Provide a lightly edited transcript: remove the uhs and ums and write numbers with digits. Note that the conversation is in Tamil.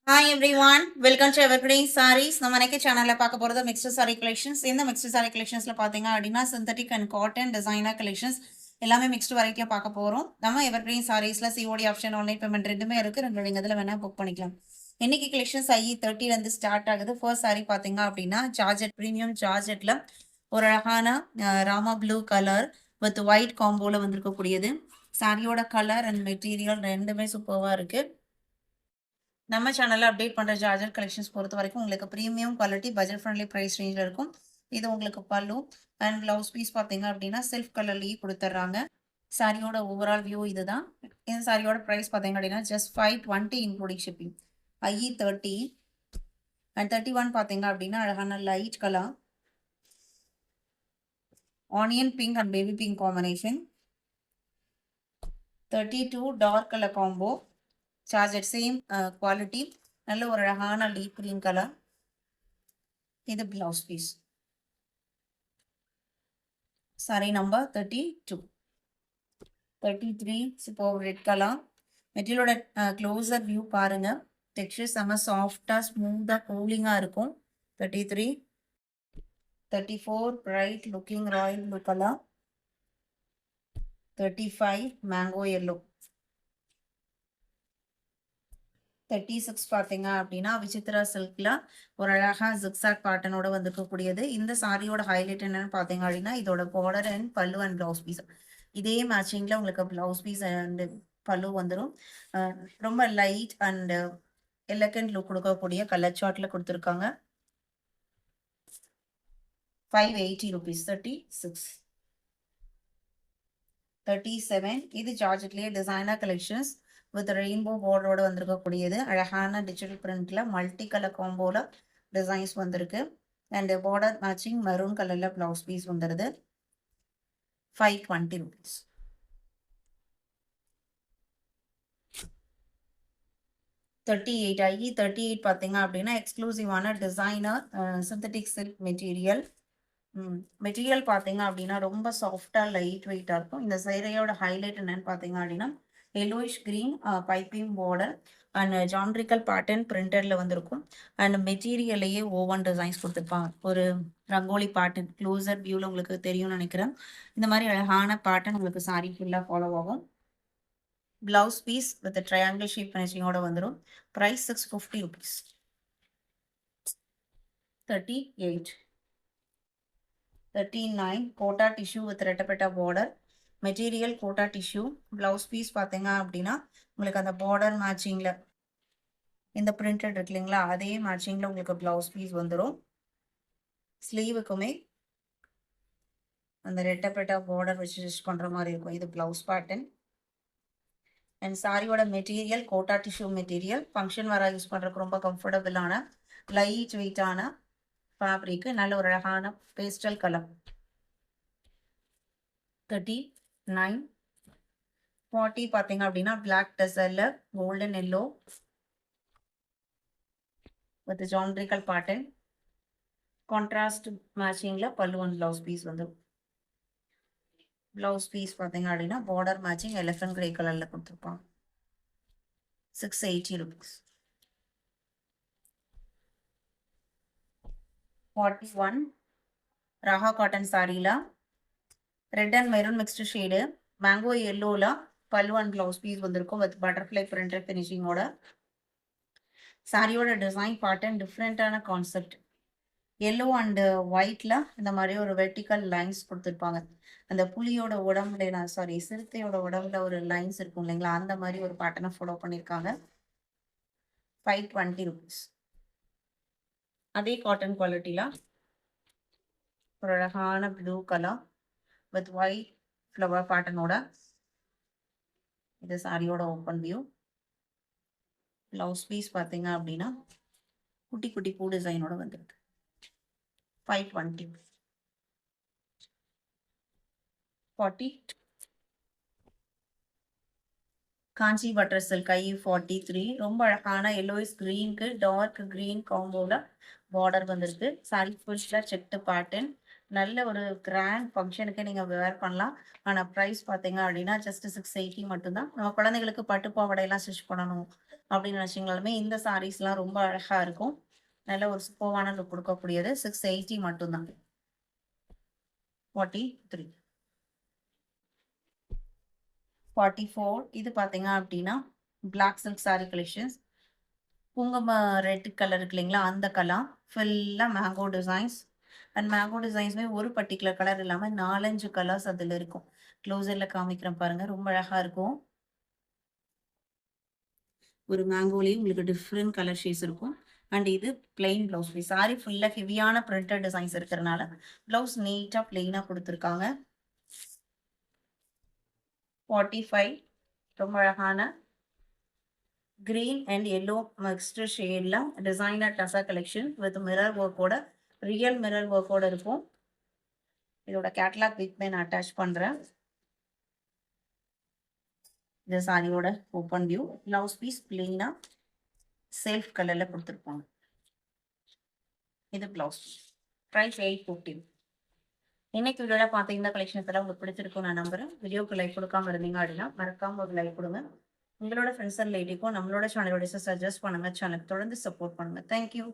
Hi everyone, welcome to evergreen sarees. நம்ம இன்னைக்கு சேனலில் பார்க்க போகிறது மிக்ஸ்டு சாரி கலெக்ஷன்ஸ். இந்த மிக்ஸ்டு சாரி கலெக்ஷன்ஸில் பார்த்தீங்க அப்படின்னா synthetic and cotton designer collections எல்லாமே மிக்ஸ்டு வெரைட்டியாக பார்க்க போகிறோம். நம்ம எவர்கிரீன் சாரீஸில் சிஓடி ஆப்ஷன், ஆன்லைன் பேமெண்ட் ரெண்டுமே இருக்குது. ரெண்டு இதில் வேணால் புக் பண்ணிக்கலாம். இன்னைக்கு கலெக்ஷன்ஸ் IE30 ஸ்டார்ட் ஆகுது. ஃபர்ஸ்ட் சாரி பார்த்தீங்க அப்படின்னா ஜார்ஜெட், ப்ரீமியம் ஜார்ஜெட்டில் ஒரு அழகான Rama blue colour with white காம்போவில் வந்திருக்கக்கூடியது. சாரியோட கலர் அண்ட் மெட்டீரியல் ரெண்டுமே சூப்பராக இருக்குது. நம்ம சேனலில் அப்டேட் பண்ணுற ஜார்ஜர் கலெக்ஷன்ஸ் பொறுத்த வரைக்கும் உங்களுக்கு premium quality budget friendly price ரேஞ்சில் இருக்கும். இது உங்களுக்கு பல்லு அண்ட் ப்ளவுஸ் பீஸ் பார்த்தீங்க அப்படின்னா செல்ஃப் கலர்லேயே கொடுத்துட்றாங்க. சாரியோட ஓவரால் வியூ இதுதான். இந்த சாரியோட ப்ரைஸ் பார்த்தீங்க அப்படின்னா just 520 including shipping. IE30 and 31 பார்த்தீங்க அப்படின்னா அழகான light colour onion pink and baby pink combination. 32 dark colour combo charger same quality, நல்ல ஒரு அழகான லீப் கிரீன் கலர். இது blouse piece. Sari number 32. 33 super red colour. மெட்டீரியலோட க்ளோசர் வியூ பாருங்க. டெக்ஸ்சர் செம்ம சாஃப்டா ஸ்மூத்தா கூலிங்கா இருக்கும். 33. 34 bright looking royal blue colour. 35 mango yellow. 36 பார்த்தீங்க அப்படின்னா விசித்ரா சில்க்ல ஒரு அழகா ஜிக்ஸாக் பேட்டர்னோட வந்துருக்கக்கூடியது. இந்த சாரியோட ஹைலைட் என்னன்னு பார்த்தீங்க அப்படின்னா இதோட border and pallu and blouse piece. இதே மேட்சிங்ல உங்களுக்கு பிளவுஸ் பீஸ் அண்ட் பல்லு வந்துடும். ரொம்ப லைட் அண்ட் எலகண்ட் லுக் கொடுக்கக்கூடிய கலர் சார்ட்ல கொடுத்துருக்காங்க. 580 rupees. 36. 37 இது ஜார்ஜெட்லயே டிசைனர் கலெக்ஷன்ஸ் வித் ரெயின்போ பார்டரோட வந்திருக்கக்கூடியது. அழகான டிஜிட்டல் பிரிண்ட்ல மல்டி கலர் காம்போல டிசைன்ஸ் வந்திருக்கு. அண்ட் பார்டர் மேட்சிங் மெரூன் கலர்ல பிளவுஸ் பீஸ் வந்துருது. 520 rupees. 38 IE38 பார்த்தீங்க அப்படின்னா எக்ஸ்க்ளூசிவான designer synthetic silk material. Material பார்த்தீங்க அப்படின்னா ரொம்ப சாஃப்டா லைட் வெயிட்டா இருக்கும். இந்த சேரையோட ஹைலைட் என்னன்னு பார்த்தீங்க அப்படின்னா yellowish green piping border and geometrical pattern பிரிண்டட்ல வந்திருக்கும். அண்ட் மெட்டீரியலையே ஓவன் டிசைன்ஸ் கொடுத்துருப்பாங்க. ஒரு ரங்கோலி பேட்டர்ன் க்ளோசர் வியூவில் உங்களுக்கு தெரியும்னு நினைக்கிறேன். இந்த மாதிரி அழகான பேட்டர்ன் உங்களுக்கு சாரி ஃபுல்லாக ஃபாலோ ஆகும். Blouse piece with triangle shape ஃபினிஷிங்கோட வந்துடும். Price 650 rupees. 38. 39 Kota tissue with ரெட்டப்பெட்டா border. Material Kota tissue. Blouse piece பார்த்தீங்க அப்படின்னா உங்களுக்கு அந்த பார்டர் மேட்சிங்ல இந்த பிரிண்டட் இருக்கு இல்லைங்களா, அதே மேட்சிங்ல உங்களுக்கு பிளவுஸ் பீஸ் வந்துடும். ஸ்லீவுக்குமே அந்த ரெட்டப்பெட்டா பார்டர் வச்சு ஸ்டிச் பண்ற மாதிரி இருக்கும். இது பிளவுஸ் பேட்டர்ன். அண்ட் சாரியோட material Kota tissue material. Function வர யூஸ் பண்றதுக்கு ரொம்ப கம்ஃபர்டபுளான லைட் வெயிட்டான ஃபேப்ரிக். நல்ல ஒரு அழகான பேஸ்டல் கலர். 39. 40 பார்த்தீங்க அப்படின்னா பிளாக் டெசர்ல golden yellow with geometrical pattern. Contrast மேட்சிங்ல பல்லு அண்ட் பிளவுஸ் பீஸ் வந்து பிளவுஸ் பீஸ் பார்த்தீங்க அப்படின்னா பார்டர் மேட்சிங் எலிஃபென்ட் கிரே கலர்ல கொடுத்துருப்பாங்க. 680 rupees. 41 ராகா காட்டன் சாரில red and maroon mixed shade mango எல்லோல பல்லு அண்ட் பிளவுஸ் பீஸ் வந்திருக்கும் வித் பட்டர்ஃப்ளை பிரிண்டட் ஃபினிஷிங்கோட. சாரியோட டிசைன் பேட்டர்ன் டிஃப்ரெண்டான கான்செப்ட். எல்லோ அண்ட் ஒயிட்ல இந்த மாதிரி ஒரு வெர்டிக்கல் லைன்ஸ் கொடுத்துருப்பாங்க. அந்த புலியோட உடம்புல சிறுத்தையோட உடம்புல ஒரு லைன்ஸ் இருக்கும் இல்லைங்களா, அந்த மாதிரி ஒரு பேட்டர்னை ஃபாலோ பண்ணியிருக்காங்க. 520 rupees. அதே காட்டன் குவாலிட்டியில ஒரு அழகான blue colour with white flower பேட்டர்னோட. இது சாரியோட ஓப்பன் வியூ. பிளவுஸ் பீஸ் பார்த்தீங்க அப்படின்னா குட்டி குட்டி பூ டிசைனோட வந்துருக்கு. 520. 40 காஞ்சி பட்டர் சில்க் IE43 ரொம்ப அழகான எல்லோயிஸ் கிரீனுக்கு டார்க் கிரீன் காம்போல பார்டர் வந்திருக்கு. சாரி ஃபுல்ல செக்டு பேட்டர்ன். நல்ல ஒரு கிராண்ட் ஃபங்க்ஷனுக்கு நீங்க வேர் பண்ணலாம். ஆனா ப்ரைஸ் பார்த்தீங்க அப்படின்னா ஜஸ்ட் 680 மட்டும்தான். நம்ம குழந்தைகளுக்கு பட்டு பாவாடையெல்லாம் ஸ்டிச் பண்ணணும் அப்படின்னு நினச்சிங்களாலுமே இந்த சாரீஸ்லாம் ரொம்ப அழகாக இருக்கும். நல்ல ஒரு சூப்பர்வான லுக் கொடுக்கக்கூடியது. 680 மட்டும்தான். 43 44 இது பார்த்தீங்க அப்படின்னா பிளாக் சில்க் சாரீ கலெக்ஷன்ஸ். குங்கும ரெட் கலர் இருக்கு இல்லைங்களா, அந்த கலர் ஃபுல்லாக மேங்கோ டிசைன்ஸ். அண்ட் மேங்கோ டிசைன்ஸுமே ஒரு பர்டிகுலர் கலர் இல்லாமல் 4-5 கலர்ஸ் அதில் இருக்கும். க்ளோஸரில் காமிக்கிறேன் பாருங்கள், ரொம்ப அழகாக இருக்கும். ஒரு மேங்கோலேயும் உங்களுக்கு டிஃப்ரெண்ட் கலர் ஷேட்ஸ் இருக்கும். அண்ட் இது பிளெயின் ப்ளவுஸ் பீஸ். சாரி ஃபுல்லாக ஹெவியான பிரிண்டட் டிசைன்ஸ் இருக்கிறதுனால ப்ளவுஸ் நீட்டாக பிளெயினாக கொடுத்துருக்காங்க. 45 ரொம்ப அழகான கிரீன் அண்ட் எல்லோ மிக்ஸ்டு ஷேடில் designer tussar collection with mirror ஒர்க்கோட, ரியல் மிரர் ஒர்க்கோட இருக்கும். இதோட கேட்லாக் பிக்மே நான் அட்டாச் பண்ணுறேன். இந்த சாரியோட ஓப்பன் வியூ. ப்ளவுஸ் பீஸ் பிளெயினாக செல்ஃப் கலரில் கொடுத்துருப்பாங்க. இது ப்ளவுஸ். ப்ரைஸ் 850. இன்னைக்கு வீடியோவில் பார்த்த இந்த கலெக்ஷன்ஸ் எல்லாம் உங்களுக்கு பிடிச்சிருக்கும் நான் நம்புறேன். வீடியோக்கு லைக் கொடுக்காம இருந்தீங்க அப்படின்னா மறக்காம ஒரு லைக் கொடுங்க. உங்களோட ஃப்ரெண்ட்ஸ் அண்ட் லேடிக்கும் நம்மளோட சேனலோட சஜஸ்ட் பண்ணுங்க. சேனலுக்கு தொடர்ந்து சப்போர்ட் பண்ணுங்க. தேங்க்யூ.